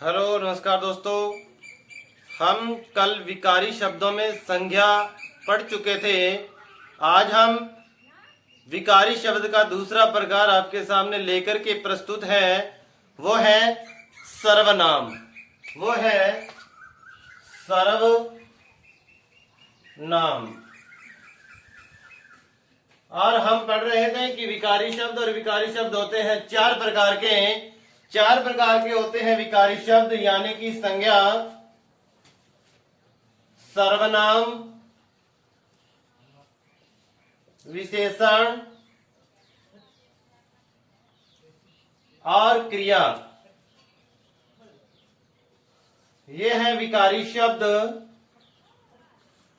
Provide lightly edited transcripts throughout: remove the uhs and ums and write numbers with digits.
Hello नमस्कार दोस्तों। हम कल विकारी शब्दों में संज्ञा पढ़ चुके थे। आज हम विकारी शब्द का दूसरा प्रकार आपके सामने लेकर के प्रस्तुत है। वो है सर्वनाम। वो है सर्वनाम। और हम पढ़ रहे थे कि विकारी शब्द और विकारी शब्द होते हैं चार प्रकार के होते हैं विकारी शब्द, यानी कि संज्ञा, सर्वनाम, विशेषण और क्रिया। ये है विकारी शब्द।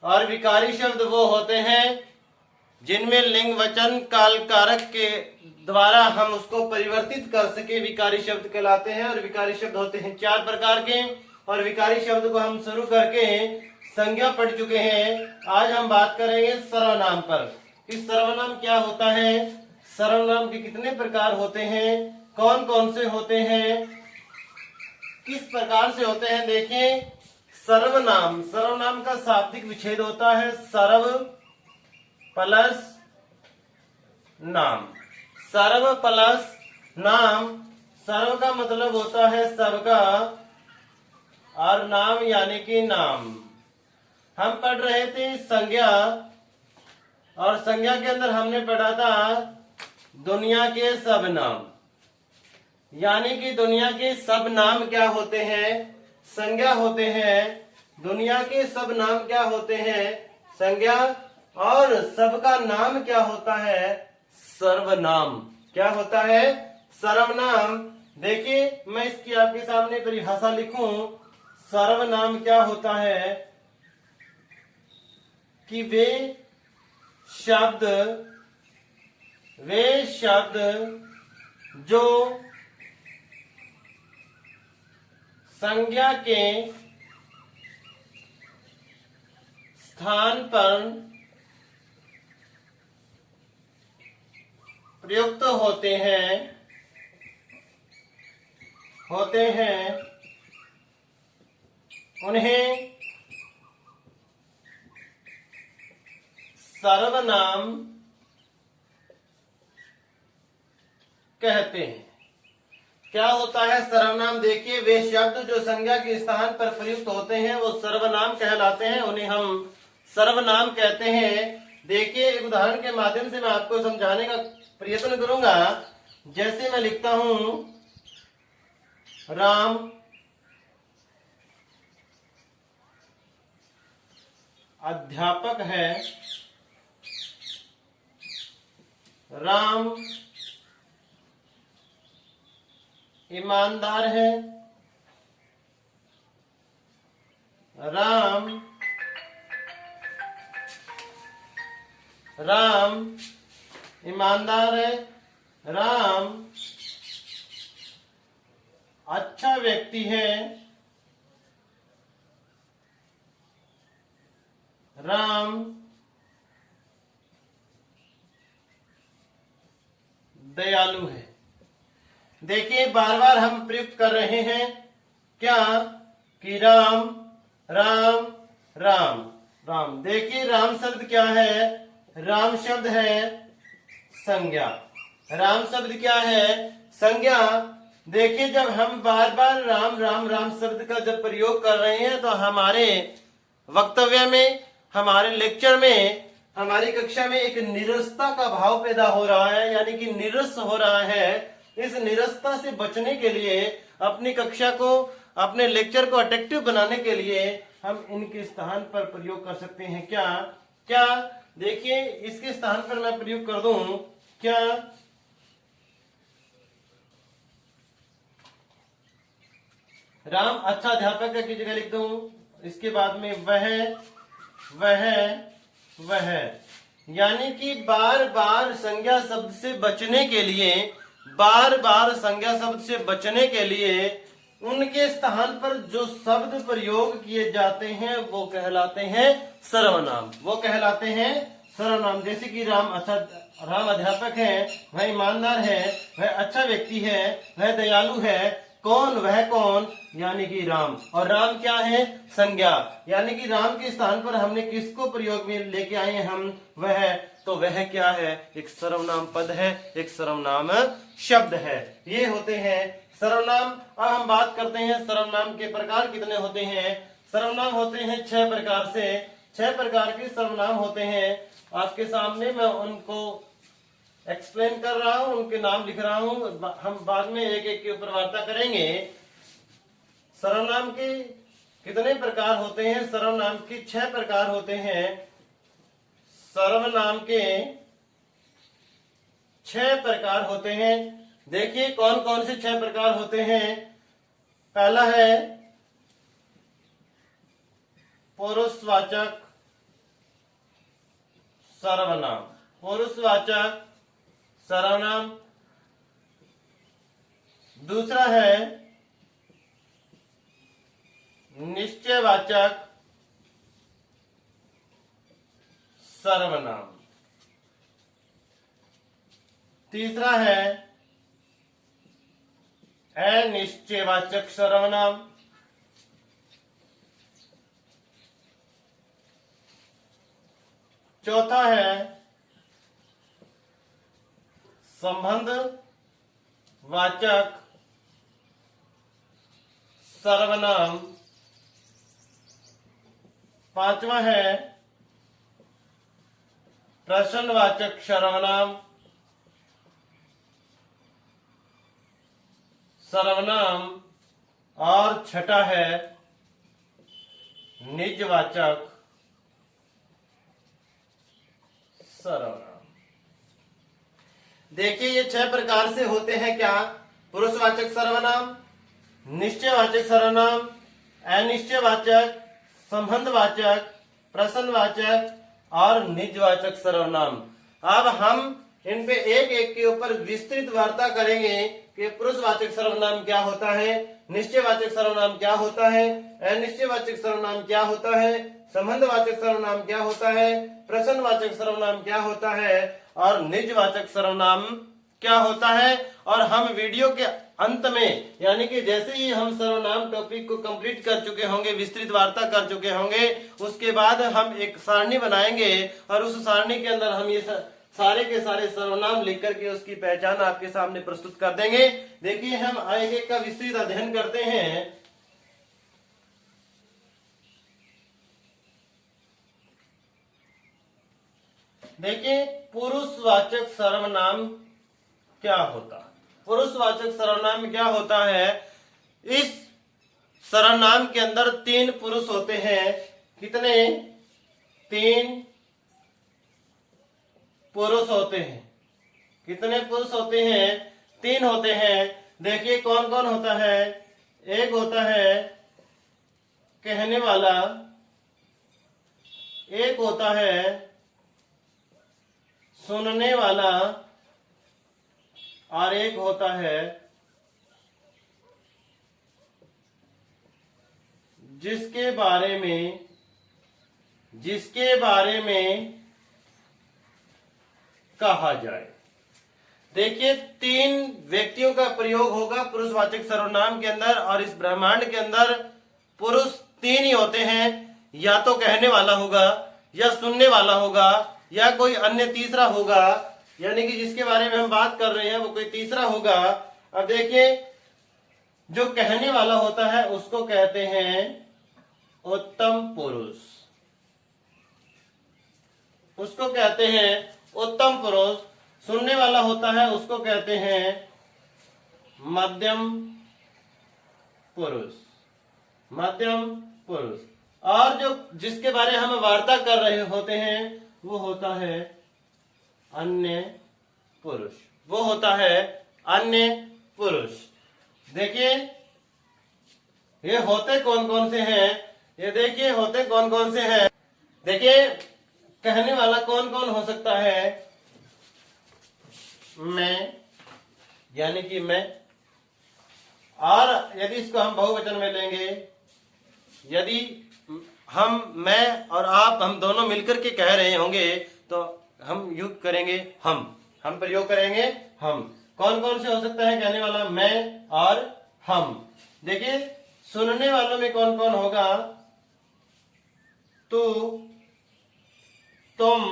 और विकारी शब्द वो होते हैं जिनमें लिंग वचन काल कारक के द्वारा हम उसको परिवर्तित कर सके, विकारी शब्द कहलाते हैं। और विकारी शब्द होते हैं चार प्रकार के। और विकारी शब्द को हम शुरू करके संज्ञा पढ़ चुके हैं। आज हम बात करेंगे सर्वनाम पर कि सर्वनाम क्या होता है, सर्वनाम के कितने प्रकार होते हैं, कौन कौन से होते हैं, किस प्रकार से होते हैं। देखिए, सर्वनाम का शाब्दिक विच्छेद होता है सर्व प्लस नाम। सर्व प्लस नाम। सर्व का मतलब होता है सबका और नाम यानी कि नाम। हम पढ़ रहे थे संज्ञा, और संज्ञा के अंदर हमने पढ़ा था दुनिया के सब नाम, यानी कि दुनिया के सब नाम क्या होते हैं, संज्ञा होते हैं। दुनिया के सब नाम क्या होते हैं, संज्ञा। और सबका नाम क्या होता है, सर्वनाम। क्या होता है, सर्वनाम। देखिए, मैं इसकी आपके सामने परिभाषा लिखूं। सर्वनाम क्या होता है कि वे शब्द जो संज्ञा के स्थान पर प्रयुक्त होते हैं उन्हें सर्वनाम कहते हैं। क्या होता है सर्वनाम? देखिए, वे शब्द जो संज्ञा के स्थान पर प्रयुक्त होते हैं वो सर्वनाम कहलाते हैं, उन्हें हम सर्वनाम कहते हैं। देखिए, एक उदाहरण के माध्यम से मैं आपको समझाने का प्रयत्न करूंगा। जैसे मैं लिखता हूं राम अध्यापक है, राम ईमानदार है, राम ईमानदार है, राम अच्छा व्यक्ति है, राम दयालु है। देखिए, बार बार हम प्रयुक्त कर रहे हैं क्या कि राम राम राम राम। देखिए, राम शब्द क्या है, राम शब्द है संज्ञा। राम शब्द क्या है, संज्ञा। देखिए, जब हम बार बार राम राम राम शब्द का जब प्रयोग कर रहे हैं तो हमारे वक्तव्य में, हमारे लेक्चर में, हमारी कक्षा में एक नीरसता का भाव पैदा हो रहा है, यानी कि नीरस हो रहा है। इस नीरसता से बचने के लिए, अपनी कक्षा को, अपने लेक्चर को अट्रैक्टिव बनाने के लिए हम इनके स्थान पर प्रयोग कर सकते हैं। क्या देखिए, इसके स्थान पर मैं प्रयोग कर दूं क्या, राम अच्छा अध्यापक की जगह लिख दूं, इसके बाद में वह, यानी कि बार बार संज्ञा शब्द से बचने के लिए, उनके स्थान पर जो शब्द प्रयोग किए जाते हैं वो कहलाते हैं सर्वनाम। जैसे कि राम अध्यापक है, वह ईमानदार है, वह अच्छा व्यक्ति है, वह दयालु है। कौन, वह कौन, यानी कि राम। और राम क्या है? संज्ञा, यानी कि राम के स्थान पर हमने किसको प्रयोग में लेके आए हैं हम? वह। तो वह क्या है? एक सर्वनाम पद है, एक सर्वनाम शब्द है। ये होते हैं सर्वनाम। अब हम बात करते हैं सर्वनाम के प्रकार कितने होते हैं। सर्वनाम होते हैं 6 प्रकार से। 6 प्रकार के सर्वनाम होते हैं। आपके सामने मैं उनको एक्सप्लेन कर रहा हूं, उनके नाम लिख रहा हूं। हम बाद में एक एक के ऊपर वार्ता करेंगे। सर्वनाम के कितने प्रकार होते हैं? सर्वनाम के 6 प्रकार होते हैं। सर्वनाम के 6 प्रकार होते हैं। देखिए कौन कौन से 6 प्रकार होते हैं। पहला है पुरुषवाचक सर्वनाम। पुरुषवाचक सर्वनाम। दूसरा है निश्चयवाचक सर्वनाम। तीसरा है अनिश्चयवाचक सर्वनाम। चौथा है संबंध वाचक सर्वनाम। पांचवा है प्रश्नवाचक सर्वनाम। और छठा है निजवाचक सर्वनाम। देखिए ये 6 प्रकार से होते हैं क्या? पुरुषवाचक सर्वनाम, निश्चयवाचक सर्वनाम, अनिश्चयवाचक, संबंधवाचक, प्रश्नवाचक और निजवाचक सर्वनाम। अब हम इन पे एक एक के ऊपर विस्तृत वार्ता करेंगे कि पुरुषवाचक सर्वनाम क्या होता है, निश्चयवाचक सर्वनाम क्या होता है, अनिश्चयवाचक सर्वनाम क्या होता है, संबंधवाचक सर्वनाम क्या होता है, प्रश्नवाचक सर्वनाम क्या होता है और निजवाचक सर्वनाम क्या होता है। और हम वीडियो के अंत में, यानी कि जैसे ही हम सर्वनाम टॉपिक को कंप्लीट कर चुके होंगे, विस्तृत वार्ता कर चुके होंगे, उसके बाद हम एक सारणी बनाएंगे और उस सारणी के अंदर हम ये सारे के सारे सर्वनाम लिख करके उसकी पहचान आपके सामने प्रस्तुत कर देंगे। देखिए हम एक एक का विस्तृत अध्ययन करते हैं। देखिए पुरुषवाचक सर्वनाम क्या होता है। पुरुषवाचक सर्वनाम क्या होता है? इस सर्वनाम के अंदर 3 पुरुष होते हैं। कितने? 3 पुरुष होते हैं। कितने पुरुष होते हैं? 3 होते हैं। देखिए कौन कौन होता है। एक होता है कहने वाला, एक होता है सुनने वाला और एक होता है जिसके बारे में कहा जाए। देखिए 3 व्यक्तियों का प्रयोग होगा पुरुषवाचक सर्वनाम के अंदर और इस ब्रह्मांड के अंदर पुरुष 3 ही होते हैं। या तो कहने वाला होगा, या सुनने वाला होगा, या कोई अन्य तीसरा होगा, यानी कि जिसके बारे में हम बात कर रहे हैं वो कोई तीसरा होगा। अब देखिए जो कहने वाला होता है उसको कहते हैं उत्तम पुरुष, उसको कहते हैं उत्तम पुरुष। सुनने वाला होता है उसको कहते हैं मध्यम पुरुष, मध्यम पुरुष। और जो जिसके बारे में हम वार्ता कर रहे होते हैं वो होता है अन्य पुरुष, वो होता है अन्य पुरुष। देखिए ये होते कौन कौन से हैं, ये देखिए होते कौन कौन से हैं। देखिए कहने वाला कौन कौन हो सकता है? मैं, यानी कि मैं। और यदि इसको हम बहुवचन में लेंगे, यदि हम, मैं और आप, हम दोनों मिलकर के कह रहे होंगे तो हम यूज करेंगे हम प्रयोग करेंगे हम। कौन कौन से हो सकता है कहने वाला? मैं और हम। देखिए सुनने वालों में कौन कौन होगा, तू, तुम,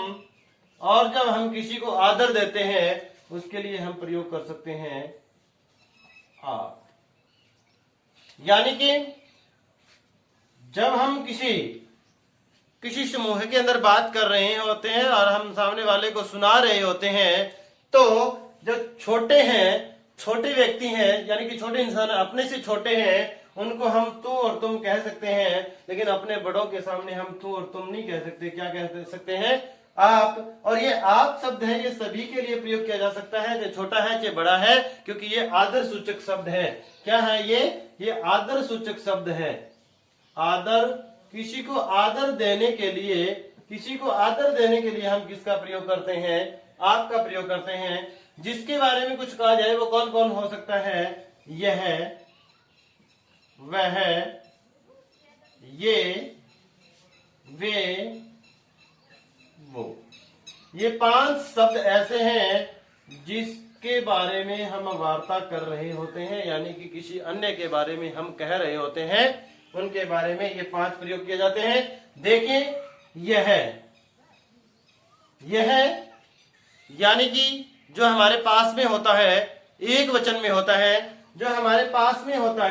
और जब हम किसी को आदर देते हैं उसके लिए हम प्रयोग कर सकते हैं आप। यानी कि जब हम किसी समूह के अंदर बात कर रहे होते हैं और हम सामने वाले को सुना रहे होते हैं, तो जो छोटे हैं, छोटे व्यक्ति हैं, यानी कि छोटे इंसान अपने से छोटे हैं, उनको हम तू और तुम कह सकते हैं, लेकिन अपने बड़ों के सामने हम तू और तुम नहीं कह सकते। क्या कह सकते हैं? आप। और ये आप शब्द है, ये सभी के लिए प्रयोग किया जा सकता है, चाहे छोटा है चाहे बड़ा है, क्योंकि ये आदर सूचक शब्द है। क्या है ये आदर सूचक शब्द है। आदर, किसी को आदर देने के लिए, किसी को आदर देने के लिए हम किसका प्रयोग करते हैं? आप का प्रयोग करते हैं। जिसके बारे में कुछ कहा जाए वो कौन कौन हो सकता है? यह, वह, ये, वे, वो। ये 5 शब्द ऐसे हैं जिसके बारे में हम वार्ता कर रहे होते हैं, यानी कि किसी अन्य के बारे में हम कह रहे होते हैं, उनके बारे में ये 5 प्रयोग किए जाते हैं। देखिए यह यानी कि जो हमारे पास में होता है, एक वचन में होता है, जो हमारे पास में होता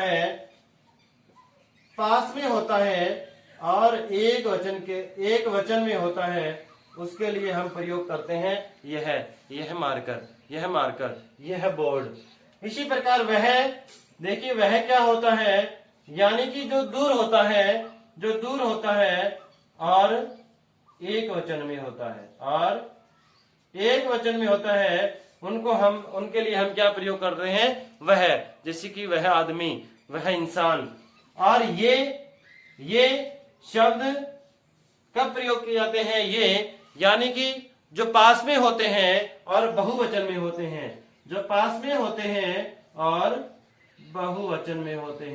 है और एक वचन में होता है, उसके लिए हम प्रयोग करते हैं यह मार्कर, यह बोर्ड। इसी प्रकार वह, देखिए वह क्या होता है? यानी कि जो दूर होता है और एक वचन में होता है, उनके लिए हम क्या प्रयोग कर रहे हैं? वह। जैसे कि वह आदमी, वह इंसान। और ये शब्द कब प्रयोग किए जाते हैं? यानी कि जो पास में होते हैं और बहुवचन में होते हैं, जो पास में होते हैं और बहुवचन में होते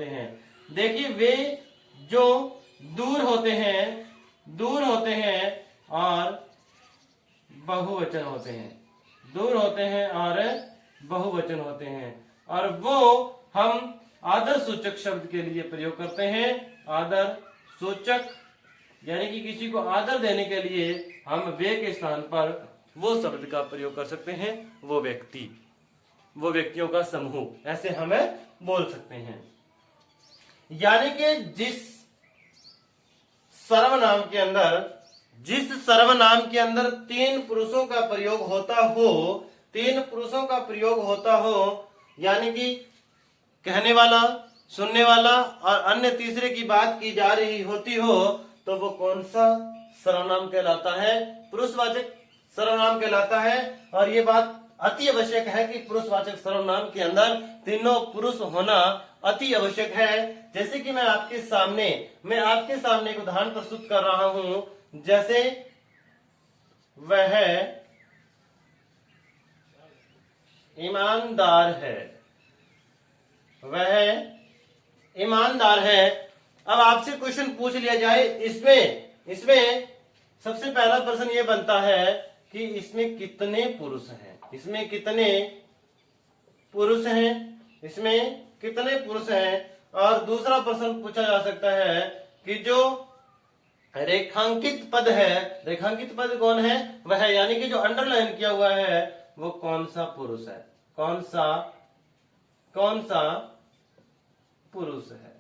हैं। देखिए वे जो दूर होते हैं और बहुवचन होते हैं, और वो हम आदर सूचक शब्द के लिए प्रयोग करते हैं। आदर सूचक यानी कि किसी को आदर देने के लिए हम वे के स्थान पर वो शब्द का प्रयोग कर सकते हैं, वो व्यक्तियों का समूह, ऐसे हमें बोल सकते हैं। यानी कि जिस सर्वनाम के अंदर 3 पुरुषों का प्रयोग होता हो, यानी कि कहने वाला, सुनने वाला और अन्य तीसरे की बात की जा रही होती हो, तो वो कौन सा सर्वनाम कहलाता है? पुरुषवाचक सर्वनाम कहलाता है। और ये बात अति आवश्यक है कि पुरुषवाचक सर्वनाम के अंदर तीनों पुरुष होना अति आवश्यक है। जैसे कि मैं आपके सामने एक उदाहरण प्रस्तुत कर रहा हूं, जैसे वह ईमानदार है। अब आपसे क्वेश्चन पूछ लिया जाए, इसमें सबसे पहला प्रश्न ये बनता है कि इसमें कितने पुरुष हैं? और दूसरा प्रश्न पूछा जा सकता है कि जो रेखांकित पद कौन है? वह, यानी कि जो अंडरलाइन किया हुआ है वो कौन सा पुरुष है? कौन सा पुरुष है?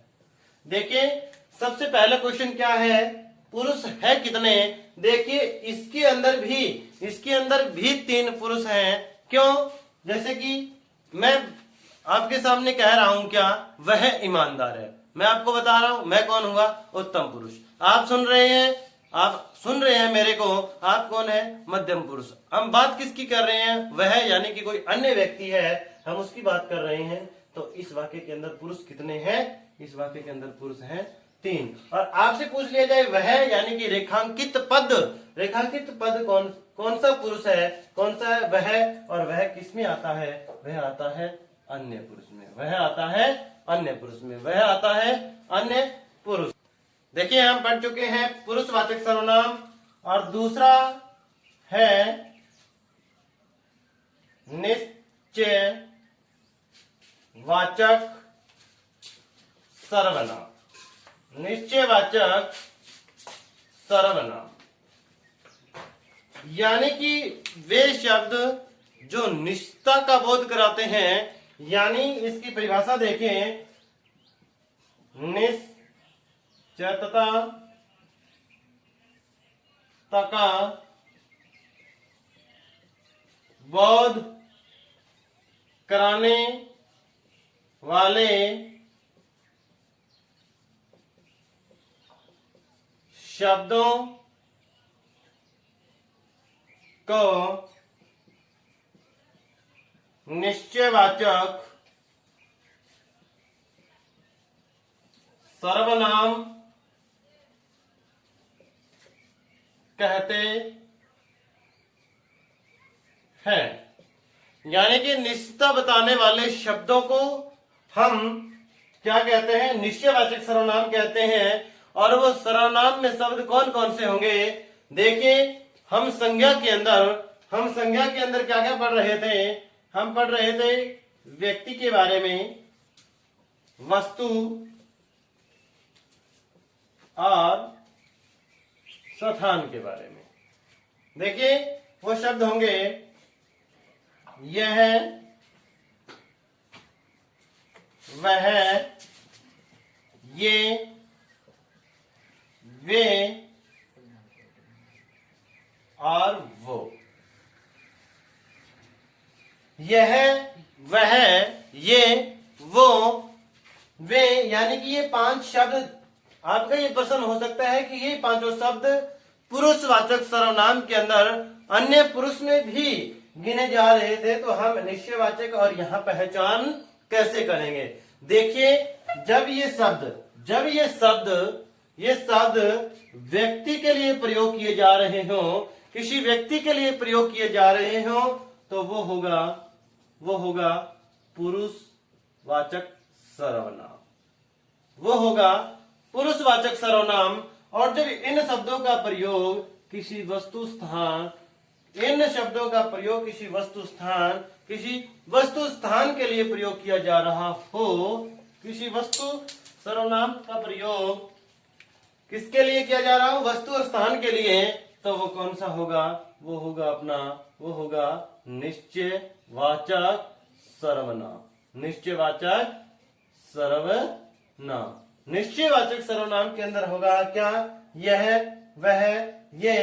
देखिए सबसे पहला क्वेश्चन क्या है? पुरुष है कितने? देखिए इसके अंदर भी 3 पुरुष हैं। क्यों? जैसे कि मैं आपके सामने कह रहा हूं, क्या वह ईमानदार है, मैं आपको बता रहा हूं मैं कौन हुआ? उत्तम पुरुष। आप सुन रहे हैं मेरे को, आप कौन है? मध्यम पुरुष। हम बात किसकी कर रहे हैं? वह, यानी कि कोई अन्य व्यक्ति है, हम उसकी बात कर रहे हैं। तो इस वाक्य के अंदर पुरुष कितने हैं? इस वाक्य के अंदर पुरुष हैं 3। और आपसे पूछ लिया जाए वह, यानी कि रेखांकित पद कौन सा पुरुष है? कौन सा है वह? और वह किस में आता है? वह आता है अन्य पुरुष में। देखिए हम पढ़ चुके हैं पुरुषवाचक सर्वनाम, और दूसरा है निश्चय वाचक सर्वनाम। निश्चयवाचक सर्वनाम यानी कि वे शब्द जो निश्चितता का बोध कराते हैं, यानी इसकी परिभाषा देखें, निश्चितता का बोध कराने वाले शब्दों को निश्चयवाचक सर्वनाम कहते हैं। यानी कि निश्चितता बताने वाले शब्दों को हम क्या कहते हैं? निश्चयवाचक सर्वनाम कहते हैं। और वो सर्वनाम में शब्द कौन कौन से होंगे? देखिए, हम संज्ञा के अंदर क्या क्या पढ़ रहे थे? हम पढ़ रहे थे व्यक्ति के बारे में, वस्तु और स्थान के बारे में। देखिए, वो शब्द होंगे यह, वह, ये, वे और वो। यह, वह, ये, वो, वे, यानी कि ये 5 शब्द। आपका ये प्रश्न हो सकता है कि ये 5 शब्द पुरुषवाचक सर्वनाम के अंदर अन्य पुरुष में भी गिने जा रहे थे, तो हम निश्चयवाचक और यहाँ पहचान कैसे करेंगे? देखिए, जब ये शब्द व्यक्ति के लिए प्रयोग किए जा रहे हो, किसी व्यक्ति के लिए प्रयोग किए जा रहे हो, तो वो होगा पुरुषवाचक सर्वनाम। वो होगा पुरुषवाचक सर्वनाम। और जब इन शब्दों का प्रयोग किसी वस्तु स्थान के लिए प्रयोग किया जा रहा हो, किसी वस्तु सर्वनाम का प्रयोग किसके लिए किया जा रहा हो? वस्तु और स्थान के लिए। तो वो कौन सा होगा? वो होगा निश्चयवाचक सर्वनाम। निश्चयवाचक सर्वनाम के अंदर होगा क्या? यह, वह, ये,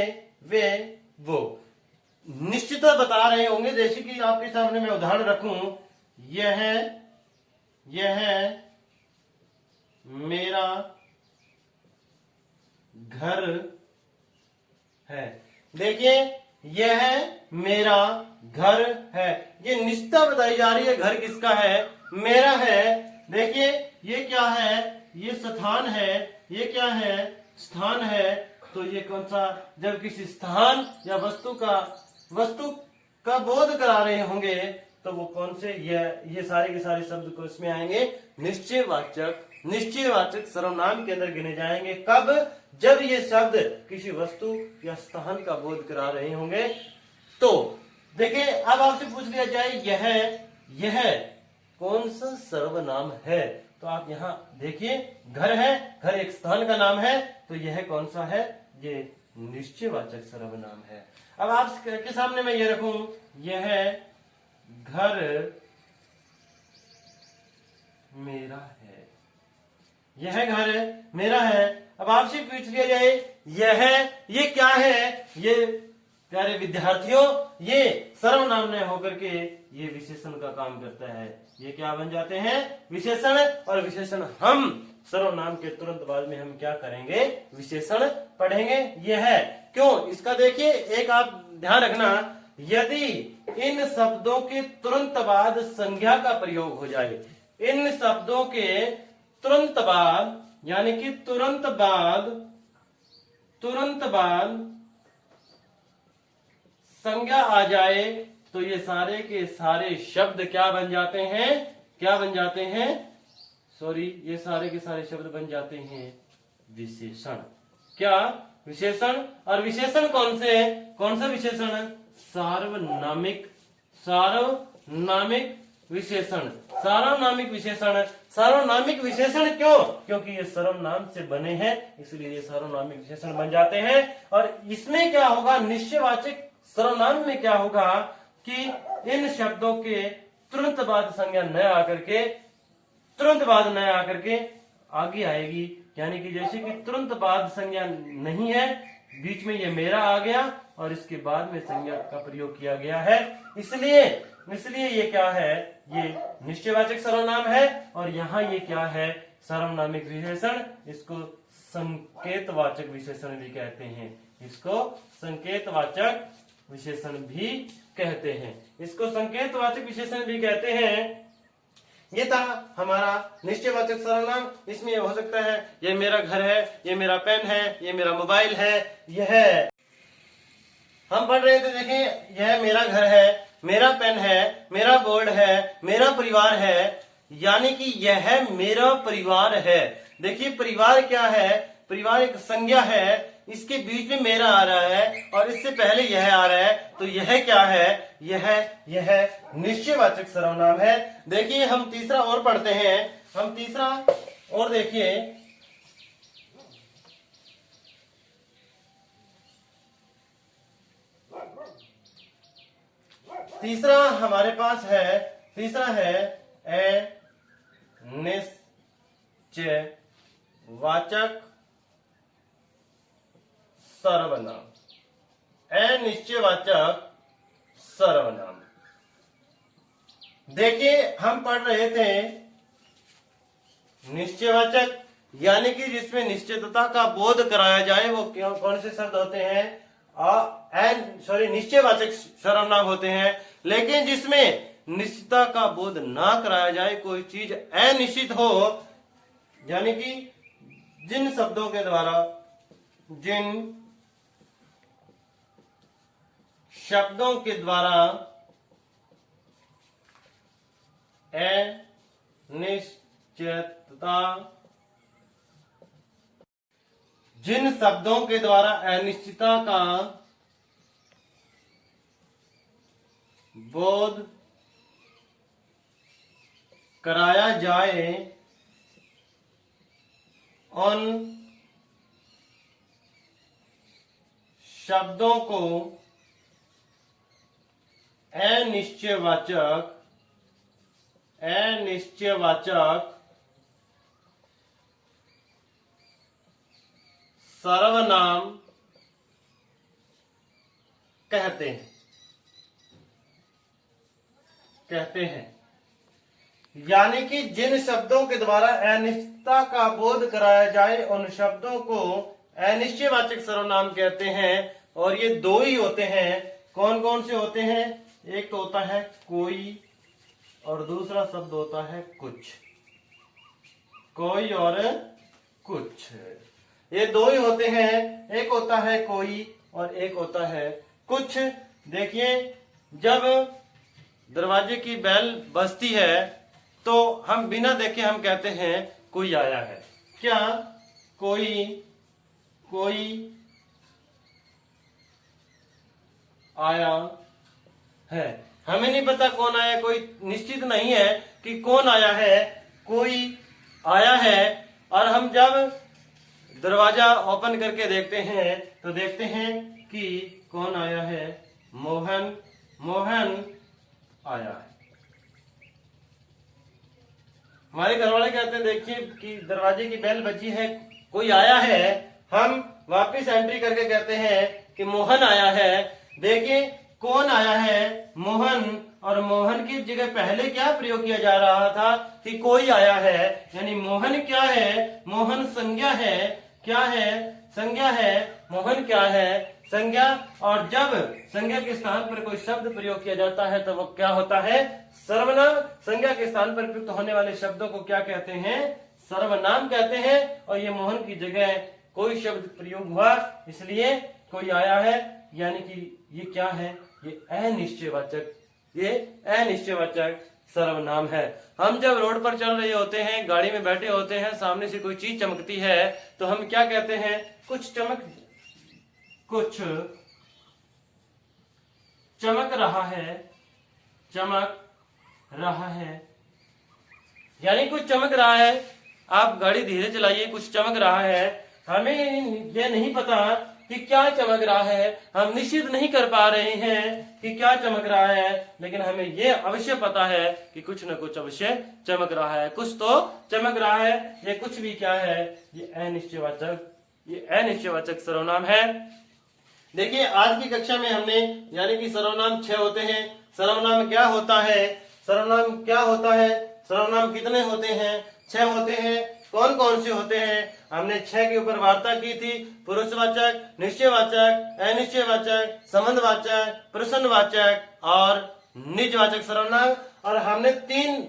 वे, वो। निश्चित बता रहे होंगे, जैसे कि आपके सामने मैं उदाहरण रखूं, यह मेरा घर है। देखिए, यह मेरा घर है, ये निश्चितता बताई जा रही है। घर किसका है? मेरा है। देखिए, ये क्या है? ये स्थान है। ये क्या है? स्थान है। तो ये कौन सा? जब किसी स्थान या वस्तु का बोध करा रहे होंगे, तो वो कौन से? ये सारे के सारे शब्द को इसमें आएंगे, निश्चयवाचक सर्वनाम के अंदर गिने जाएंगे। कब? जब ये शब्द किसी वस्तु या स्थान का बोध करा रहे होंगे। तो देखिए, अब आपसे पूछ लिया जाए यह कौन सा सर्वनाम है? तो आप यहाँ देखिए, घर है, घर एक स्थान का नाम है, तो यह कौन सा है? ये निश्चयवाचक सर्वनाम है। अब आपके सामने मैं ये रखूं, यह घर मेरा है। यह घर मेरा है। अब आपसे पूछ लिया जाए ये क्या है? ये प्यारे विद्यार्थियों, ये सर्वनाम न होकर के ये विशेषण का काम करता है। ये क्या बन जाते हैं? विशेषण। और विशेषण हम सर्वनाम के तुरंत बाद में हम क्या करेंगे? विशेषण पढ़ेंगे। ये है क्यों? इसका देखिए, एक आप ध्यान रखना, यदि इन शब्दों के तुरंत बाद संज्ञा का प्रयोग हो जाए, इन शब्दों के तुरंत बाद, यानी कि तुरंत बाद संज्ञा आ जाए, तो ये सारे के सारे शब्द क्या बन जाते हैं? ये सारे के सारे शब्द बन जाते हैं विशेषण। क्या? विशेषण। और विशेषण कौन से है? कौन सा विशेषण? सार्वनामिक विशेषण। सार्वनामिक विशेषण। सार्वनामिक विशेषण क्यों? क्योंकि ये सर्वनाम से बने हैं, इसलिए ये सार्वनामिक विशेषण बन जाते हैं। और इसमें क्या होगा, निश्चयवाचक सर्वनाम में क्या होगा कि इन शब्दों के तुरंत बाद संज्ञा न आकर के, तुरंत बाद न आकर के आगे आएगी। यानी कि जैसे कि तुरंत बाद संज्ञा नहीं है, बीच में ये मेरा आ गया और इसके बाद में संज्ञा का प्रयोग किया गया है, इसलिए ये क्या है, ये निश्चयवाचक सर्वनाम है। और यहाँ ये क्या है, सर्वनामिक विशेषण। इसको संकेतवाचक विशेषण भी कहते हैं, इसको संकेतवाचक विशेषण भी कहते हैं, इसको संकेतवाचक विशेषण भी कहते हैं। ये था हमारा निश्चयवाचक सर्वनाम। इसमें हो सकता है ये मेरा घर है, ये मेरा पेन है, ये मेरा मोबाइल है, यह हम पढ़ रहे थे, देखें, यह मेरा घर है, मेरा पेन है, मेरा बोर्ड है, मेरा परिवार है, यानी कि यह मेरा परिवार है। देखिए परिवार क्या है, परिवार एक संज्ञा है, इसके बीच में मेरा आ रहा है और इससे पहले यह आ रहा है, तो यह क्या है, यह निश्चयवाचक सर्वनाम है। देखिए हम तीसरा और पढ़ते हैं, हम तीसरा और देखिए, तीसरा हमारे पास है, तीसरा है अनिश्चयवाचक सर्वनाम। अनिश्चयवाचक सर्वनाम। देखिए हम पढ़ रहे थे निश्चयवाचक, यानी कि जिसमें निश्चितता का बोध कराया जाए, वो कौन से शब्द होते हैं, निश्चयवाचक सर्वनाम होते हैं। लेकिन जिसमें निश्चितता का बोध ना कराया जाए, कोई चीज अनिश्चित हो, यानी कि जिन शब्दों के द्वारा, जिन शब्दों के द्वारा अनिश्चितता, जिन शब्दों के द्वारा अनिश्चितता का बोध कराया जाए, उन शब्दों को अनिश्चयवाचक सर्वनाम कहते हैं। यानी कि जिन शब्दों के द्वारा अनिश्चितता का बोध कराया जाए, उन शब्दों को अनिश्चयवाचक सर्वनाम कहते हैं। और ये दो ही होते हैं। कौन कौन से होते हैं? एक तो होता है कोई और दूसरा शब्द होता है कुछ। कोई और कुछ, ये दो ही होते हैं। एक होता है कोई और एक होता है कुछ। देखिए जब दरवाजे की बेल बजती है तो हम बिना देखे हम कहते हैं कोई आया है। क्या? कोई आया है। हमें नहीं पता कौन आया, कोई निश्चित नहीं है कि कौन आया है, कोई आया है। और हम जब दरवाजा ओपन करके देखते हैं तो देखते हैं कि कौन आया है, मोहन आया है। हमारे घर वाले कहते हैं देखिए कि दरवाजे की बेल बजी है, कोई आया है। हम वापस एंट्री करके कहते हैं कि मोहन आया है। देखिए कौन आया है? मोहन। और मोहन की जगह पहले क्या प्रयोग किया जा रहा था कि कोई आया है। यानी मोहन क्या है? मोहन संज्ञा है। क्या है? संज्ञा है। मोहन क्या है? संज्ञा। और जब संज्ञा के स्थान पर कोई शब्द प्रयोग किया जाता है तो वो क्या होता है? सर्वनाम। संज्ञा के स्थान पर प्रयुक्त होने वाले शब्दों को क्या कहते हैं? सर्वनाम कहते हैं। और ये मोहन की जगह कोई शब्द प्रयोग हुआ, इसलिए कोई आया है। यानी कि ये क्या है? ये अनिश्चयवाचक सर्वनाम है। हम जब रोड पर चल रहे होते हैं, गाड़ी में बैठे होते हैं, सामने से कोई चीज चमकती है तो हम क्या कहते हैं? कुछ चमक रहा है, चमक रहा है, यानी कुछ चमक रहा है। आप गाड़ी धीरे चलाइए, कुछ चमक रहा है, हमें यह नहीं पता कि क्या चमक रहा है, हम निश्चित नहीं कर पा रहे हैं कि क्या चमक रहा है, लेकिन हमें यह अवश्य पता है कि कुछ न कुछ अवश्य चमक रहा है, कुछ तो चमक रहा है। ये कुछ भी क्या है, ये अनिश्चयवाचक सर्वनाम है। देखिए आज की कक्षा में हमने यानी कि सर्वनाम 6 होते हैं। सर्वनाम क्या होता है, सर्वनाम क्या होता है, सर्वनाम कितने होते हैं, 6 होते हैं। कौन कौन से होते हैं, हमने 6 के ऊपर वार्ता की थी। पुरुषवाचक, निश्चयवाचक, अनिश्चयवाचक, संबंधवाचक, प्रश्नवाचक और निजवाचक सर्वनाम। और हमने 3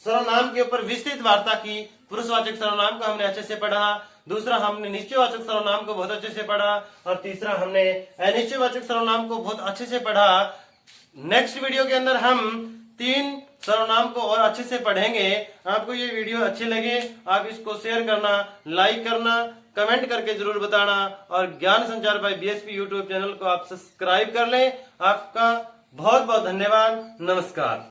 सर्वनाम के ऊपर विस्तृत वार्ता की। पुरुषवाचक सर्वनाम को हमने अच्छे से पढ़ा, दूसरा हमने निश्चयवाचक सर्वनाम को बहुत अच्छे से पढ़ा और तीसरा हमने अनिश्चयवाचक सर्वनाम को बहुत अच्छे से पढ़ा। नेक्स्ट वीडियो के अंदर हम 3 सर्वनाम को और अच्छे से पढ़ेंगे। आपको ये वीडियो अच्छे लगे, आप इसको शेयर करना, लाइक करना, कमेंट करके जरूर बताना और ज्ञान संचार बाय बीएसपी यूट्यूब चैनल को आप सब्सक्राइब कर लें। आपका बहुत बहुत धन्यवाद। नमस्कार।